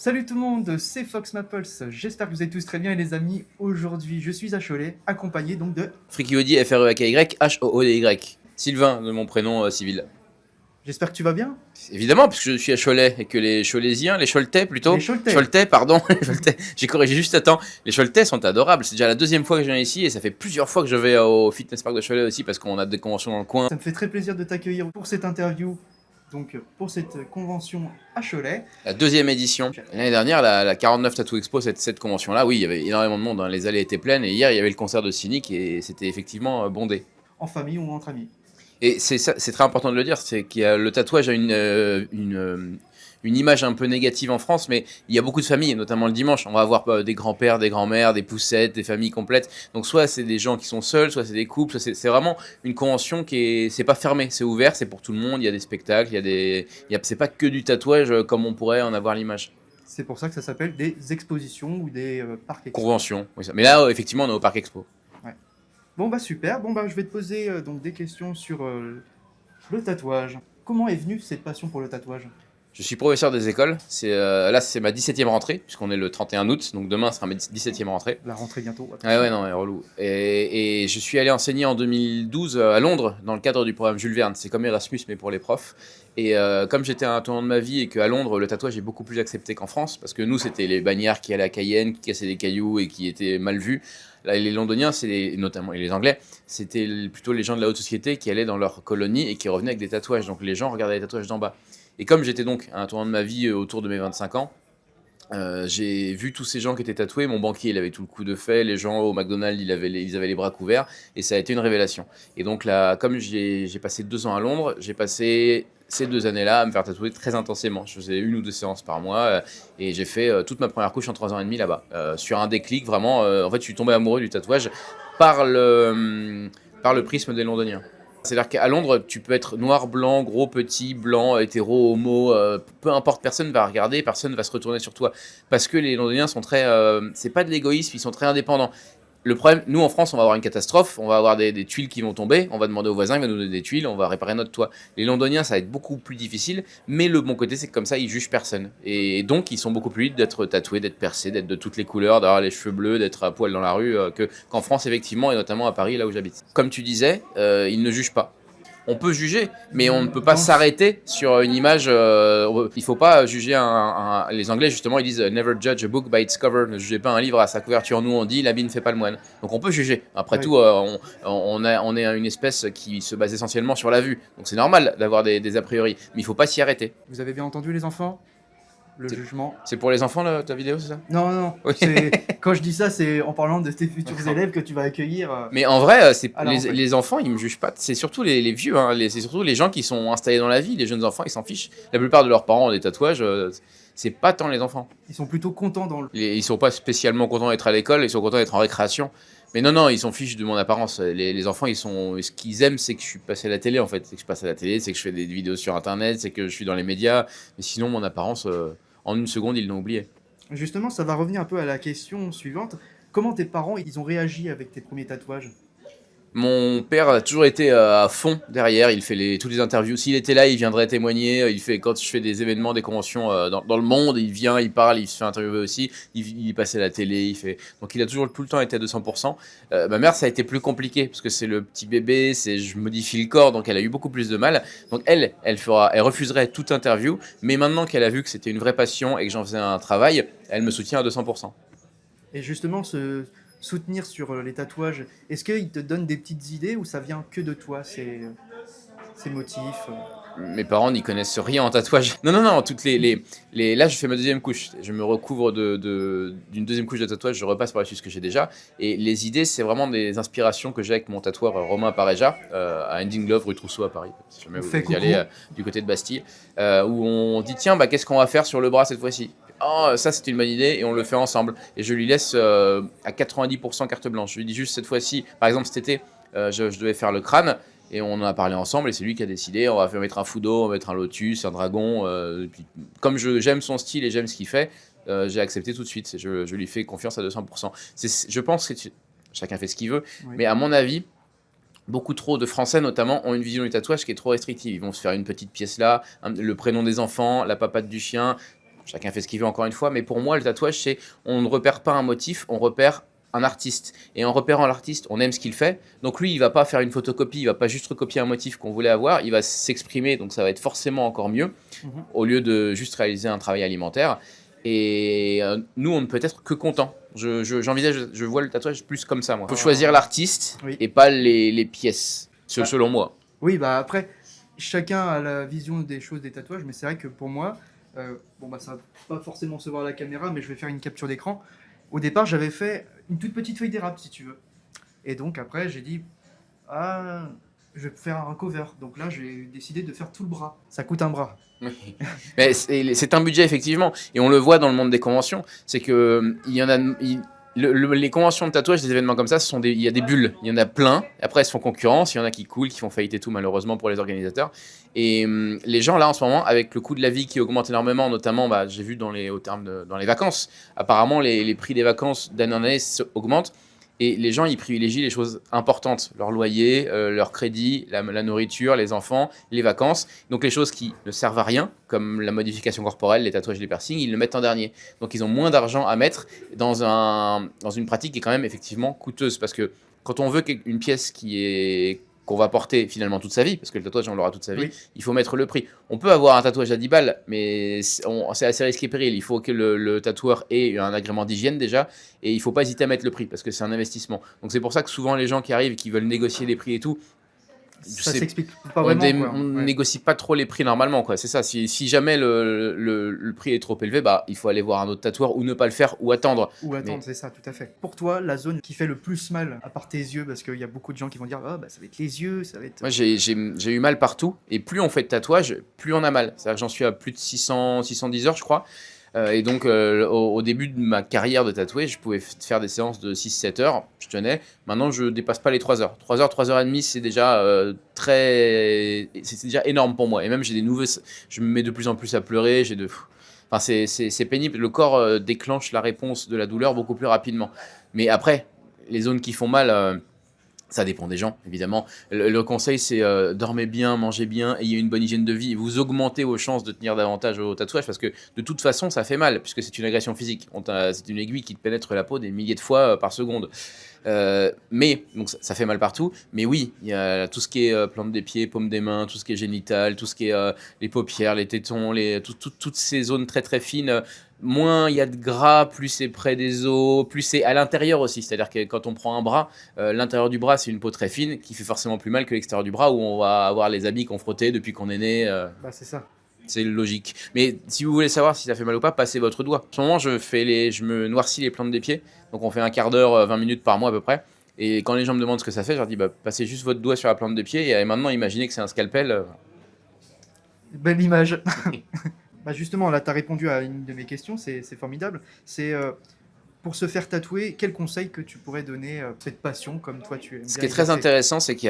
Salut tout le monde, c'est Fox Maples, j'espère que vous allez tous très bien et les amis, aujourd'hui je suis à Cholet, accompagné donc de... Frikiody, F-R-E-A-K-Y, H-O-O-D-Y. Sylvain, de mon prénom civil. J'espère que tu vas bien. Évidemment, puisque je suis à Cholet et que les Cholésiens, les Choletais Les plutôt, Choletais. Choletais, pardon, les Choletais, j'ai corrigé juste à temps. Les Choletais sont adorables. C'est déjà la deuxième fois que je viens ici et ça fait plusieurs fois que je vais au Fitness Park de Cholet aussi parce qu'on a des conventions dans le coin. Ça me fait très plaisir de t'accueillir pour cette interview, donc pour cette convention à Cholet. La deuxième édition. L'année dernière, la 49 Tattoo Expo, cette convention-là, oui, il y avait énormément de monde. Hein. Les allées étaient pleines et hier, il y avait le concert de Cynic et c'était effectivement bondé. En famille ou entre amis. Et c'est très important de le dire, c'est qu'il y a le tatouage a une image un peu négative en France, mais il y a beaucoup de familles, notamment le dimanche. On va avoir des grands-pères, des grands-mères, des poussettes, des familles complètes. Donc soit c'est des gens qui sont seuls, soit c'est des couples. C'est vraiment une convention c'est pas fermé, c'est ouvert, c'est pour tout le monde. Il y a des spectacles, c'est pas que du tatouage comme on pourrait en avoir l'image. C'est pour ça que ça s'appelle des expositions ou des parcs expo. Convention, oui, ça. Mais là, effectivement, on est au Parc Expo. Ouais. Bon bah super, bon bah je vais te poser donc des questions sur le tatouage. Comment est venue cette passion pour le tatouage? Je suis professeur des écoles. Là, c'est ma 17e rentrée, puisqu'on est le 31 août. Donc demain sera ma 17e rentrée. La rentrée bientôt. Ah ouais, non, ouais, relou. Et je suis allé enseigner en 2012 à Londres, dans le cadre du programme Jules Verne. C'est comme Erasmus, mais pour les profs. Et comme j'étais à un tournant de ma vie et qu'à Londres, le tatouage est beaucoup plus accepté qu'en France, parce que nous, c'était les bagnards qui allaient à Cayenne, qui cassaient des cailloux et qui étaient mal vus. Là, les Londoniens, notamment, et les Anglais, c'était plutôt les gens de la haute société qui allaient dans leur colonie et qui revenaient avec des tatouages. Donc les gens regardaient les tatouages d'en bas. Et comme j'étais donc à un tournant de ma vie autour de mes 25 ans, j'ai vu tous ces gens qui étaient tatoués. Mon banquier, il avait tout le coup de fait. Les gens au McDonald's, ils avaient les bras couverts. Et ça a été une révélation. Et donc là, comme j'ai passé 2 ans à Londres, j'ai passé ces 2 années-là à me faire tatouer très intensément. Je faisais 1 ou 2 séances par mois. Et j'ai fait toute ma première couche en 3 ans et demi là-bas. Sur un déclic, vraiment. En fait, je suis tombé amoureux du tatouage par le prisme des Londoniens. C'est-à-dire qu'à Londres, tu peux être noir, blanc, gros, petit, blanc, hétéro, homo, peu importe, personne va regarder, personne va se retourner sur toi. Parce que les Londoniens sont très... c'est pas de l'égoïsme, ils sont très indépendants. Le problème, nous en France, on va avoir une catastrophe, on va avoir des tuiles qui vont tomber, on va demander au voisin, il va nous donner des tuiles, on va réparer notre toit. Les Londoniens, ça va être beaucoup plus difficile, mais le bon côté, c'est que comme ça, ils jugent personne. Et donc, ils sont beaucoup plus libres d'être tatoués, d'être percés, d'être de toutes les couleurs, d'avoir les cheveux bleus, d'être à poil dans la rue, qu'en France, effectivement, et notamment à Paris, là où j'habite. Comme tu disais, ils ne jugent pas. On peut juger, mais on ne peut pas s'arrêter sur une image. Il ne faut pas juger Les Anglais, justement, ils disent Never judge a book by its cover. Ne jugez pas un livre à sa couverture. Nous, on dit l'habit ne fait pas le moine. Donc on peut juger. Après tout, on est une espèce qui se base essentiellement sur la vue. Donc c'est normal d'avoir des a priori. Mais il ne faut pas s'y arrêter. Vous avez bien entendu les enfants? Le jugement. C'est pour les enfants, là, ta vidéo, c'est ça? Non, non, non. Oui. Quand je dis ça, c'est en parlant de tes futurs élèves que tu vas accueillir. Mais en vrai, les enfants, ils me jugent pas. C'est surtout les vieux, hein. C'est surtout les gens qui sont installés dans la vie. Les jeunes enfants, ils s'en fichent. La plupart de leurs parents ont des tatouages. C'est pas tant les enfants. Ils sont plutôt contents dans le... Ils sont pas spécialement contents d'être à l'école, ils sont contents d'être en récréation. Mais non, non, ils s'en fichent de mon apparence. Les enfants, ce qu'ils aiment, c'est que je suis passé à la télé, en fait. C'est que je passe à la télé, c'est que je fais des vidéos sur Internet, c'est que je suis dans les médias. Mais sinon, mon apparence, en une seconde, ils l'ont oublié. Justement, ça va revenir un peu à la question suivante. Comment tes parents, ils ont réagi avec tes premiers tatouages? Mon père a toujours été à fond derrière. Il fait toutes les interviews. S'il était là, il viendrait témoigner. Quand je fais des événements, des conventions dans le monde, il vient, il parle, il se fait interviewer aussi. Il passe à la télé. Donc il a toujours tout le temps été à 200%. Ma mère, ça a été plus compliqué parce que c'est le petit bébé. Je modifie le corps, donc elle a eu beaucoup plus de mal. Donc elle refuserait toute interview. Mais maintenant qu'elle a vu que c'était une vraie passion et que j'en faisais un travail, elle me soutient à 200%. Et justement, se soutenir sur les tatouages, est-ce qu'ils te donnent des petites idées ou ça vient que de toi, ces motifs? Mes parents n'y connaissent rien en tatouage. Non, non, non, là, je fais ma deuxième couche. Je me recouvre d'une deuxième couche de tatouage, je repasse par-dessus ce que j'ai déjà. Et les idées, c'est vraiment des inspirations que j'ai avec mon tatoueur Romain Pareja, à Ending Love, rue Trousseau à Paris, si jamais vous y allez, du côté de Bastille, où on dit, tiens, qu'est-ce qu'on va faire sur le bras cette fois-ci? Oh, ça c'est une bonne idée et on le fait ensemble. Et je lui laisse à 90% carte blanche. Je lui dis juste cette fois-ci, par exemple cet été, je devais faire le crâne. Et on en a parlé ensemble et c'est lui qui a décidé, on va faire mettre un Fudo, on va mettre un lotus, un dragon. Et puis, comme j'aime son style et j'aime ce qu'il fait, j'ai accepté tout de suite. Je lui fais confiance à 200%. Je pense que chacun fait ce qu'il veut, Oui. mais à mon avis, beaucoup trop de Français notamment ont une vision du tatouage qui est trop restrictive. Ils vont se faire une petite pièce là, le prénom des enfants, la papate du chien. chacun fait ce qu'il veut encore une fois, mais pour moi, le tatouage, c'est on ne repère pas un motif, on repère un artiste. Et en repérant l'artiste, on aime ce qu'il fait. Donc lui, il va pas faire une photocopie, il va pas juste recopier un motif qu'on voulait avoir, il va s'exprimer, donc ça va être forcément encore mieux, au lieu de juste réaliser un travail alimentaire. Et nous, on ne peut être que content. Je vois le tatouage plus comme ça, moi. Il faut choisir l'artiste Oui. et pas les pièces, selon moi. Oui, bah après, chacun a la vision des choses des tatouages, mais c'est vrai que pour moi, ça va pas forcément se voir à la caméra, mais je vais faire une capture d'écran. Au départ, j'avais fait une toute petite feuille d'érable, si tu veux. Et donc après, j'ai dit, je vais faire un cover. Donc là, j'ai décidé de faire tout le bras. Ça coûte un bras. Mais c'est un budget, effectivement. Et on le voit dans le monde des conventions. C'est que il y en a. Les conventions de tatouage, des événements comme ça, il y a des bulles. Il y en a plein. Après, elles se font concurrence. Il y en a qui coulent, qui font faillite et tout, malheureusement pour les organisateurs. Et les gens, là, en ce moment, avec le coût de la vie qui augmente énormément, notamment, j'ai vu dans les vacances, apparemment, les prix des vacances d'année en année augmentent. Et les gens, ils privilégient les choses importantes, leur loyer, leur crédit, la nourriture, les enfants, les vacances. Donc les choses qui ne servent à rien, comme la modification corporelle, les tatouages, les piercings, ils le mettent en dernier. Donc ils ont moins d'argent à mettre dans une pratique qui est quand même effectivement coûteuse. Parce que quand on veut une pièce qu'on va porter finalement toute sa vie, parce que le tatouage on l'aura toute sa vie, il faut mettre le prix. On peut avoir un tatouage à 10 balles, mais c'est assez risqué péril. Il faut que le tatoueur ait un agrément d'hygiène déjà, et il ne faut pas hésiter à mettre le prix, parce que c'est un investissement. Donc c'est pour ça que souvent les gens qui arrivent et qui veulent négocier les prix et tout, ça s'explique pas vraiment. On négocie pas trop les prix normalement, quoi. C'est ça. Si jamais le prix est trop élevé, il faut aller voir un autre tatoueur ou ne pas le faire ou attendre. C'est ça, tout à fait. Pour toi, la zone qui fait le plus mal, à part tes yeux, parce qu'il y a beaucoup de gens qui vont dire ça va être les yeux, ça va être. Moi, j'ai eu mal partout. Et plus on fait de tatouage, plus on a mal. C'est-à-dire que j'en suis à plus de 610 heures, je crois. Et donc, au début de ma carrière de tatoué, je pouvais faire des séances de 6-7 heures, je tenais. Maintenant, je dépasse pas les 3 heures. 3 heures, 3 heures et demie, c'est déjà c'est déjà énorme pour moi. Et même, je me mets de plus en plus à pleurer. Enfin, c'est pénible. Le corps déclenche la réponse de la douleur beaucoup plus rapidement. Mais après, les zones qui font mal, ça dépend des gens, évidemment. Le conseil, c'est dormez bien, mangez bien, ayez une bonne hygiène de vie. Vous augmentez vos chances de tenir davantage au tatouage parce que de toute façon, ça fait mal puisque c'est une agression physique. C'est une aiguille qui te pénètre la peau des milliers de fois par seconde. Mais donc ça fait mal partout. Mais oui, il y a tout ce qui est plante des pieds, paume des mains, tout ce qui est génital, tout ce qui est les paupières, les tétons, toutes ces zones très très fines. Moins il y a de gras, plus c'est près des os, plus c'est à l'intérieur aussi. C'est-à-dire que quand on prend un bras, l'intérieur du bras, c'est une peau très fine qui fait forcément plus mal que l'extérieur du bras où on va avoir les habits qu'on frottait depuis qu'on est né. C'est ça. C'est logique. Mais si vous voulez savoir si ça fait mal ou pas, passez votre doigt. En ce moment, je me noircis les plantes des pieds. Donc on fait un quart d'heure, 20 minutes par mois à peu près. Et quand les gens me demandent ce que ça fait, je leur dis passez juste votre doigt sur la plante de pied et maintenant imaginez que c'est un scalpel. Belle image. Justement, là, tu as répondu à une de mes questions, c'est formidable. C'est pour se faire tatouer, quel conseil que tu pourrais donner cette passion comme toi tu aimes? Ce qui est très intéressant, c'est qu'il y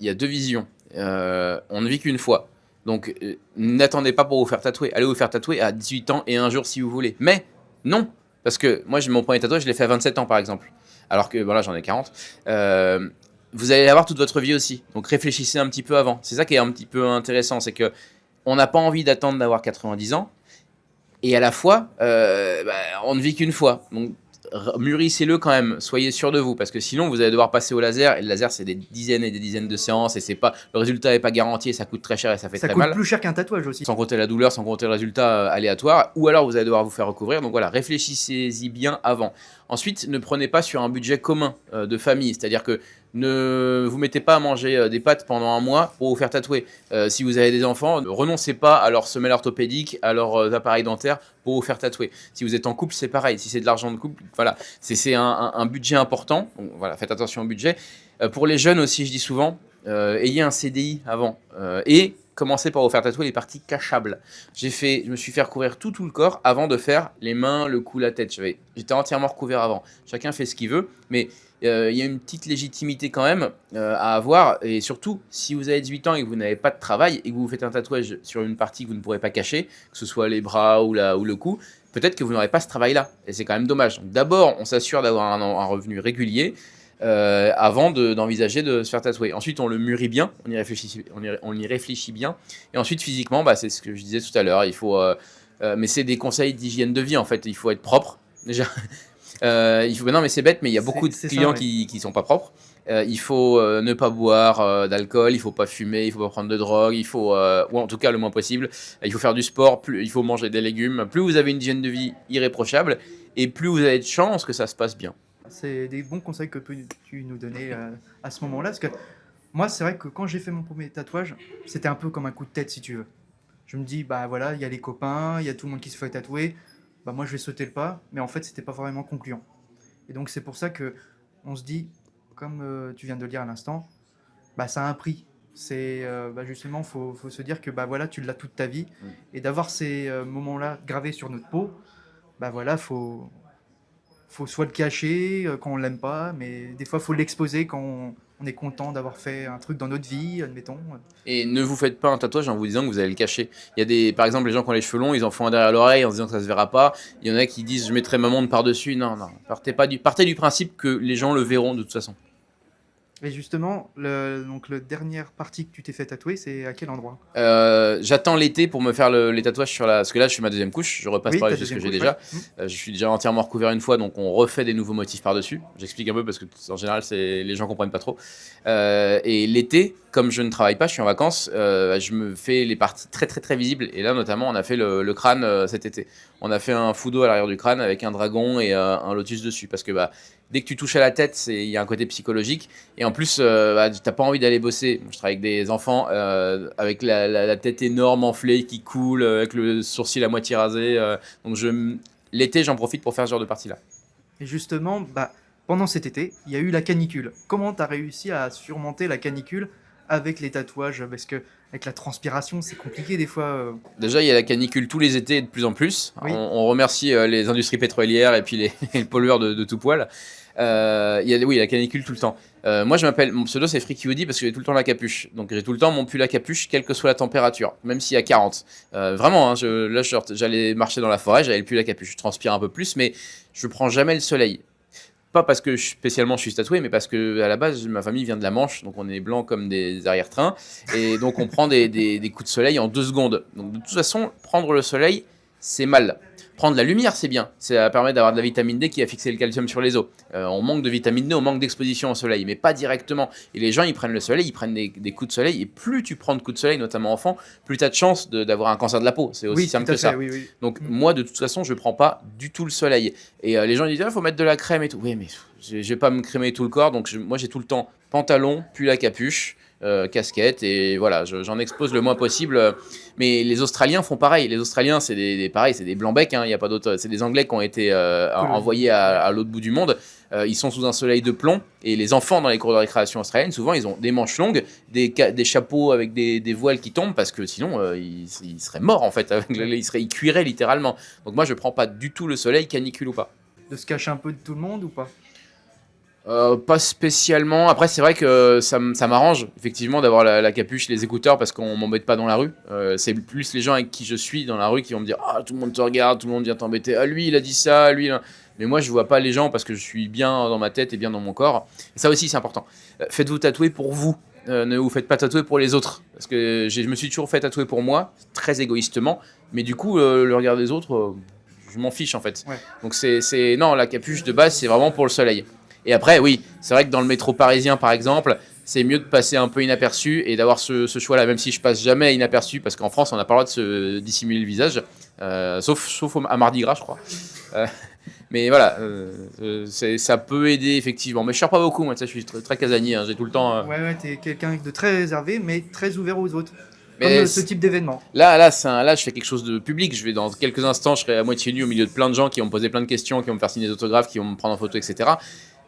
a deux visions. On ne vit qu'une fois. Donc, n'attendez pas pour vous faire tatouer. Allez vous faire tatouer à 18 ans et un jour si vous voulez. Mais non, parce que moi, mon premier tatouage, je l'ai fait à 27 ans par exemple. Alors que voilà, j'en ai 40. Vous allez l'avoir toute votre vie aussi. Donc, réfléchissez un petit peu avant. C'est ça qui est un petit peu intéressant. C'est que on n'a pas envie d'attendre d'avoir 90 ans. Et à la fois, on ne vit qu'une fois. Donc, mûrissez-le quand même, soyez sûr de vous, parce que sinon vous allez devoir passer au laser, et le laser c'est des dizaines et des dizaines de séances, et le résultat n'est pas garanti, et ça coûte très cher et ça fait très mal. Ça coûte plus cher qu'un tatouage aussi. Sans compter la douleur, sans compter le résultat aléatoire, ou alors vous allez devoir vous faire recouvrir, donc voilà, réfléchissez-y bien avant. Ensuite, ne prenez pas sur un budget commun de famille, c'est-à-dire que ne vous mettez pas à manger des pâtes pendant un mois pour vous faire tatouer. Si vous avez des enfants, ne renoncez pas à leur semelle orthopédique, à leurs appareils dentaires pour vous faire tatouer. Si vous êtes en couple, c'est pareil. Si c'est de l'argent de couple, voilà, c'est un budget important. Donc voilà, faites attention au budget. Pour les jeunes aussi, je dis souvent, ayez un CDI avant et commencez par vous faire tatouer les parties cachables. Je me suis fait recouvrir tout le corps avant de faire les mains, le cou, la tête. J'étais entièrement recouvert avant. Chacun fait ce qu'il veut, mais il y a une petite légitimité quand même à avoir. Et surtout, si vous avez 18 ans et que vous n'avez pas de travail et que vous faites un tatouage sur une partie que vous ne pourrez pas cacher, que ce soit les bras ou le cou, peut-être que vous n'aurez pas ce travail-là. Et c'est quand même dommage. Donc d'abord, on s'assure d'avoir un revenu régulier. Avant d'envisager de se faire tatouer. Ensuite, on le mûrit bien, on y réfléchit bien. Et ensuite, physiquement, c'est ce que je disais tout à l'heure. Il faut Mais c'est des conseils d'hygiène de vie en fait. Il faut être propre déjà. Non, mais c'est bête, mais il y a beaucoup de C'est clients ça, ouais. qui sont pas propres. Il faut ne pas boire d'alcool, il faut pas fumer, il faut pas prendre de drogue, ou en tout cas le moins possible. Il faut faire du sport, il faut manger des légumes. Plus vous avez une hygiène de vie irréprochable, et plus vous avez de chances que ça se passe bien. C'est des bons conseils que peux-tu nous donner à ce moment-là. Parce que moi, c'est vrai que quand j'ai fait mon premier tatouage, c'était un peu comme un coup de tête, si tu veux. Je me dis, bah voilà, il y a les copains, il y a tout le monde qui se fait tatouer. Bah moi, je vais sauter le pas. Mais en fait, c'était pas vraiment concluant. Et donc, c'est pour ça que on se dit, comme tu viens de le dire à l'instant, bah ça a un prix. Bah justement, faut se dire que bah voilà, tu l'as toute ta vie. Et d'avoir ces moments-là gravés sur notre peau, bah voilà, faut soit le cacher quand on l'aime pas, mais des fois, faut l'exposer quand on est content d'avoir fait un truc dans notre vie, admettons. Et ne vous faites pas un tatouage en vous disant que vous allez le cacher. Il y a par exemple, les gens qui ont les cheveux longs, ils en font un derrière l'oreille en se disant que ça se verra pas. Il y en a qui disent je mettrai ma montre par-dessus. Non, non, partez du principe que les gens le verront de toute façon. Et justement, donc la dernière partie que tu t'es fait tatouer, c'est à quel endroit? J'attends l'été pour me faire les tatouages parce que là je suis ma deuxième couche, je repasse Oui, par ta dessus ce que deuxième j'ai couche, déjà. ouais. Je suis déjà entièrement recouvert une fois, donc on refait des nouveaux motifs par-dessus. J'explique un peu parce que en général les gens comprennent pas trop. Et l'été, comme je ne travaille pas, je suis en vacances, je me fais les parties très très très visibles. Et là notamment, on a fait le crâne cet été. On a fait un fudo à l'arrière du crâne avec un dragon et un lotus dessus, parce que bah, dès que tu touches à la tête, il y a un côté psychologique. Et en plus, bah, tu n'as pas envie d'aller bosser. Je travaille avec des enfants avec la tête énorme, enflée, qui coule, avec le sourcil à moitié rasé. Donc l'été, j'en profite pour faire ce genre de partie-là. Et justement, bah, pendant cet été, il y a eu la canicule. Comment tu as réussi à surmonter la canicule avec les tatouages? Parce que avec la transpiration, c'est compliqué des fois. Déjà, il y a la canicule tous les étés et de plus en plus. Oui, On remercie les industries pétrolières et puis les pollueurs de tout poil. Oui, la canicule tout le temps. Moi, mon pseudo, c'est Freaky Woody parce que j'ai tout le temps la capuche. Donc, j'ai tout le temps mon pull à capuche, quelle que soit la température, même s'il y a 40. Vraiment, hein, j'allais marcher dans la forêt, j'avais le pull à capuche. Je transpire un peu plus, mais je prends jamais le soleil. Pas parce que spécialement je suis tatoué, mais parce que à la base, ma famille vient de la Manche, donc on est blanc comme des arrière-trains. Et donc, on prend des coups de soleil en 2 secondes. Donc, de toute façon, prendre le soleil, c'est mal. Prendre la lumière, c'est bien. Ça permet d'avoir de la vitamine D qui a fixé le calcium sur les os. On manque de vitamine D, on manque d'exposition au soleil, mais pas directement. Et les gens, ils prennent le soleil, ils prennent des coups de soleil. Et plus tu prends de coups de soleil, notamment enfant, plus tu as de chances d'avoir un cancer de la peau. C'est aussi oui, tout simple à que fait, ça. oui, oui. Donc, moi, de toute façon, je prends pas du tout le soleil. Et les gens disent, il faut mettre de la crème et tout. Oui, mais je vais pas me crémer tout le corps. Donc, moi, j'ai tout le temps pantalon, pull à capuche. Casquette, et voilà, j'en expose le moins possible. Mais les Australiens font pareil. Les Australiens, c'est pareil, c'est des blancs-becs, hein, y a pas d'autre. C'est des Anglais qui ont été envoyés à l'autre bout du monde. Ils sont sous un soleil de plomb, et les enfants dans les cours de récréation australiennes, souvent, ils ont des manches longues, des chapeaux avec des voiles qui tombent, parce que sinon, ils seraient morts en fait. Ils cuiraient littéralement. Donc moi, je prends pas du tout le soleil, canicule ou pas. De se cacher un peu de tout le monde ou pas? Pas spécialement. Après, c'est vrai que ça m'arrange effectivement d'avoir la capuche, les écouteurs, parce qu'on m'embête pas dans la rue. C'est plus les gens avec qui je suis dans la rue qui vont me dire ah, tout le monde te regarde, tout le monde vient t'embêter. Ah, lui, il a dit ça, lui. Là. Mais moi, je vois pas les gens parce que je suis bien dans ma tête et bien dans mon corps. Et ça aussi, c'est important. Faites-vous tatouer pour vous. Ne vous faites pas tatouer pour les autres. Parce que je me suis toujours fait tatouer pour moi, très égoïstement. Mais du coup, le regard des autres, je m'en fiche en fait. Ouais. Donc non, la capuche de base, c'est vraiment pour le soleil. Et après, oui, c'est vrai que dans le métro parisien, par exemple, c'est mieux de passer un peu inaperçu et d'avoir ce choix-là, même si je passe jamais inaperçu, parce qu'en France, on n'a pas le droit de se dissimuler le visage, sauf à Mardi Gras, je crois. Mais voilà, ça peut aider, effectivement. Mais je ne sors pas beaucoup, moi, je suis très, très casanier, hein, j'ai tout le temps... Ouais, t'es quelqu'un de très réservé, mais très ouvert aux autres. Mais Comme ce type d'événement. Là, je fais quelque chose de public. Je vais dans quelques instants, je serai à moitié nu au milieu de plein de gens qui vont me poser plein de questions, qui vont me faire signer des autographes, qui vont me prendre en photo, etc.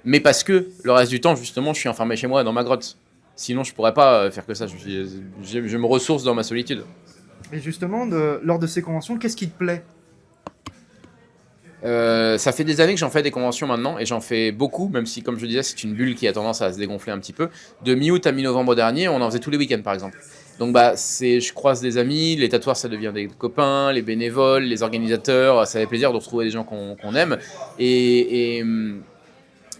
Mais parce que le reste du temps, justement, je suis enfermé chez moi dans ma grotte. Sinon, je pourrais pas faire que ça. Je me ressource dans ma solitude. Et justement, lors de ces conventions, qu'est-ce qui te plaît? Ça fait des années que j'en fais des conventions maintenant, et j'en fais beaucoup, même si, comme je disais, c'est une bulle qui a tendance à se dégonfler un petit peu. De mi-août à mi-novembre dernier, on en faisait tous les week-ends, par exemple. Donc, je croise des amis, les tatoueurs, ça devient des copains, les bénévoles, les organisateurs. Ça fait plaisir de retrouver des gens qu'on aime. Et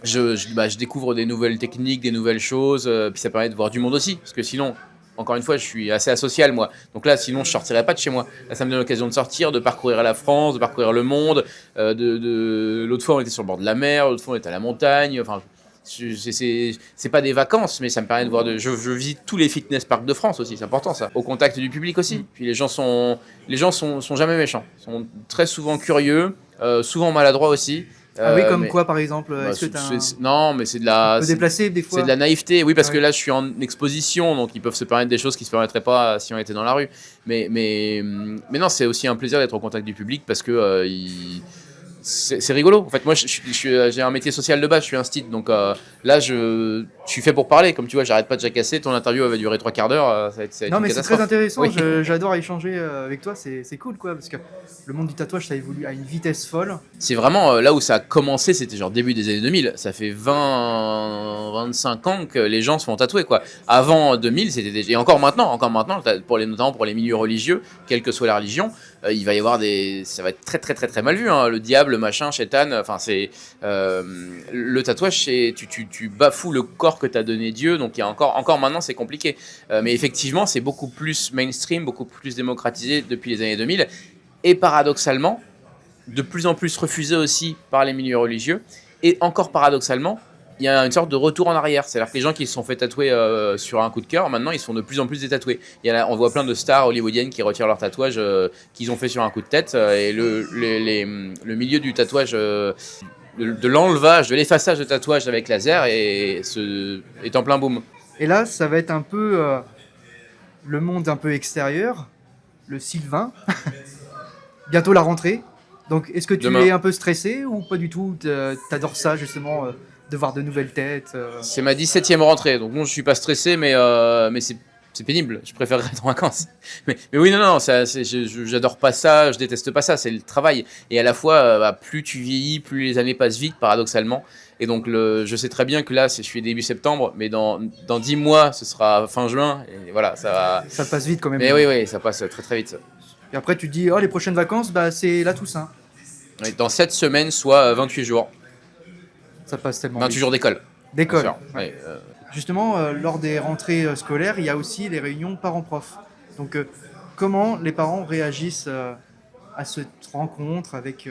je découvre des nouvelles techniques, des nouvelles choses, puis ça permet de voir du monde aussi, parce que sinon, encore une fois, je suis assez asocial, moi. Donc là, sinon, je sortirais pas de chez moi. Là, ça me donne l'occasion de sortir, de parcourir la France, de parcourir le monde. L'autre fois, on était sur le bord de la mer, l'autre fois, on était à la montagne. Enfin, c'est pas des vacances, mais ça me permet de voir. Je visite tous les fitness parks de France aussi, c'est important ça. Au contact du public aussi. Puis les gens sont jamais méchants. Ils sont très souvent curieux, souvent maladroits aussi. Ah oui, comme mais- quoi par exemple? bah, Est-ce que tu as Non, mais c'est de un la. peu déplacé des fois? C'est de la naïveté, oui, parce Ah que oui. là, je suis en exposition, donc ils peuvent se permettre des choses qui se permettraient pas si on était dans la rue. Mais non, c'est aussi un plaisir d'être au contact du public parce que c'est rigolo. En fait, moi, j'ai un métier social de base, je suis instit, donc là, je suis fait pour parler. Comme tu vois, j'arrête pas de jacasser. Ton interview avait duré 3 quarts d'heure, ça va être Non, une mais c'est catastrophe. très intéressant. Oui. J'adore échanger avec toi. C'est cool, quoi, parce que le monde du tatouage, ça évolue à une vitesse folle. C'est vraiment là où ça a commencé, c'était genre début des années 2000. Ça fait 25 ans que les gens se font tatouer, quoi. Avant 2000, c'était déjà. Et encore maintenant, notamment pour les milieux religieux, quelle que soit la religion, il va y avoir des. Ça va être très, très, très, très mal vu, hein. Le diable, le machin, Shaitan. Enfin, c'est. Le tatouage, tu bafoues le corps que t'as donné Dieu, donc il y a encore maintenant, c'est compliqué. Mais effectivement, c'est beaucoup plus mainstream, beaucoup plus démocratisé depuis les années 2000. Et paradoxalement, de plus en plus refusé aussi par les milieux religieux. Et encore paradoxalement, il y a une sorte de retour en arrière. C'est-à-dire que les gens qui se sont fait tatouer sur un coup de cœur, maintenant, ils sont de plus en plus détatoués. On voit plein de stars hollywoodiennes qui retirent leurs tatouages qu'ils ont fait sur un coup de tête. Et le milieu du tatouage, de l'enlevage, de l'effaçage de tatouage avec laser est en plein boom. Et là, ça va être un peu le monde un peu extérieur, le Sylvain. Bientôt la rentrée. Donc, est-ce que tu Demain. es un peu stressé ou pas du tout? T'adores ça, justement, de voir de nouvelles têtes C'est ma 17e rentrée, donc bon, je suis pas stressé, mais c'est pénible. Je préférerais être en vacances. Mais oui, non, j'adore pas ça, je déteste pas ça, c'est le travail. Et à la fois, plus tu vieillis, plus les années passent vite, paradoxalement. Et donc, je sais très bien que là, je suis début septembre, mais dans 10 mois, ce sera fin juin. Et voilà, ça va. Ça passe vite quand même. Mais oui, ça passe très très vite. Et après, tu te dis, oh, les prochaines vacances, bah, c'est la Toussaint. Oui, dans 7 semaines, soit 28 jours. Ça passe tellement 28 vite. jours d'école. D'école. bien sûr. Ouais. Oui, Justement, lors des rentrées scolaires, il y a aussi les réunions parents-prof. Donc, comment les parents réagissent à cette rencontre avec...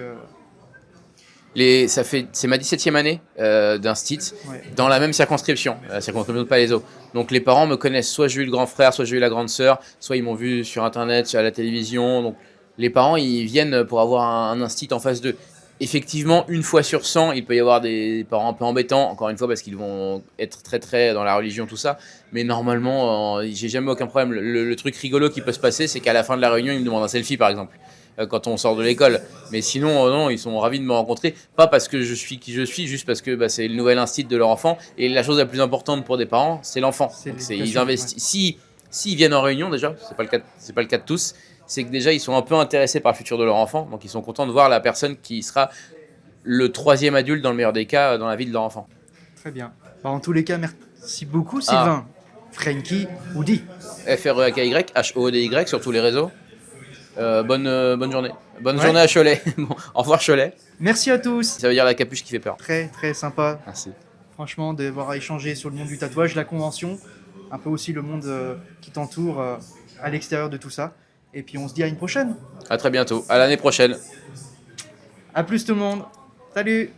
c'est ma 17e année d'instit Ouais. dans la même circonscription, la circonscription de Palaiseau. Donc les parents me connaissent, soit j'ai eu le grand frère, soit j'ai eu la grande sœur, soit ils m'ont vu sur internet, à la télévision. Donc les parents, ils viennent pour avoir un instit en face d'eux. Effectivement, une fois sur 100, il peut y avoir des parents un peu embêtants, encore une fois parce qu'ils vont être très très dans la religion, tout ça. Mais normalement, j'ai jamais aucun problème. Le truc rigolo qui peut se passer, c'est qu'à la fin de la réunion, ils me demandent un selfie par exemple, quand on sort de l'école. Mais sinon, non, ils sont ravis de me rencontrer. Pas parce que je suis qui je suis, juste parce que c'est le nouvel instit de leur enfant. Et la chose la plus importante pour des parents, c'est l'enfant. C'est Donc, l'éducation, ils investissent. S'ils viennent en réunion déjà, c'est pas le cas de tous. C'est que déjà ils sont un peu intéressés par le futur de leur enfant, donc ils sont contents de voir la personne qui sera le 3e adulte dans le meilleur des cas dans la vie de leur enfant. Très bien. Bah, en tous les cas, merci beaucoup, Sylvain. Frankie Woody. FREAKY, HOODY sur tous les réseaux. Bonne journée. Bonne Ouais. journée à Cholet. Bon, au revoir Cholet. Merci à tous. Ça veut dire la capuche qui fait peur. Très, très sympa, Merci. franchement, d'avoir échangé sur le monde du tatouage, la convention, un peu aussi le monde qui t'entoure à l'extérieur de tout ça. Et puis, on se dit à une prochaine. À très bientôt. À l'année prochaine. À plus tout le monde. Salut.